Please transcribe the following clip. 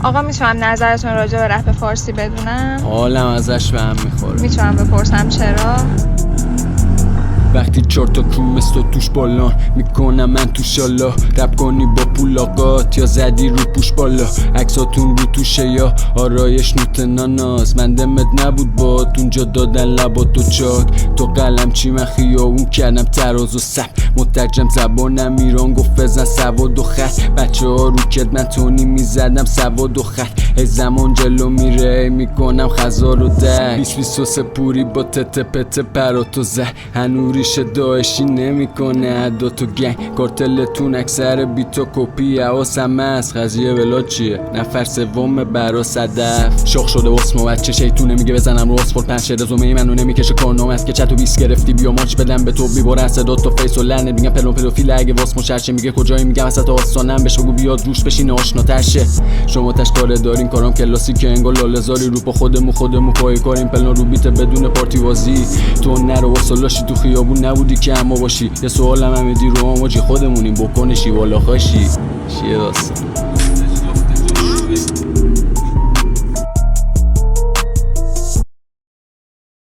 آقا میتونم نظرتون راجع به رپ فارسی بدونم؟ حالم ازش به هم میخوره. میتونم بپرسم چرا؟ وقتی 4 تا کرو مثل توش بالان میکنم من تو شالا رپ کنی با پولاقات یا زدی رو پوش بالا عکساتون رو توشه یا آرایش نوت ناناز من دمت نبود بات اونجا دادن لباتو چاک تو قلم چی من خیابون کردم تراز و سب مترجم زبانم ایران گفت بزن سواد و خط بچه ها رو کد من تونی میزدم سواد و خط ای زمان جلو میره میکنم خزار و در 20 پوری با تته پته پراتو زد هنوری ریشه داعشی نمیکنه عدا تو گنگ کارتلتون اکثر بیتو کپی حواسم هست قضیه بلا چیه نفر سوم برا صدف شاخ شده اسم و بچه شیطونه میگه بزنم رو اسفال پنج رزومه ای منو نمیکشه کارنامه است که چت و بیس گرفتی بیا ماچ بدم به تو بیبارن صدا تو فیس و لعنت میگم پدوفیل اگه واسمو شرچه میگه کجایی میگم وسط آستانم بهش بگو بیاد روش بشین آشناتر شه شما تاش کار دارین کارام کلاسیکه انگار لاله‌زاری رو با خودمون پای کاریم پلن رو بیت بدون پارتی بازی تو نرو واسلاشی تو خیابون نبودی که اما باشی یه سوالم هم دی رو آماجی خودمونیم بکنشی والا خاشی چیه داستان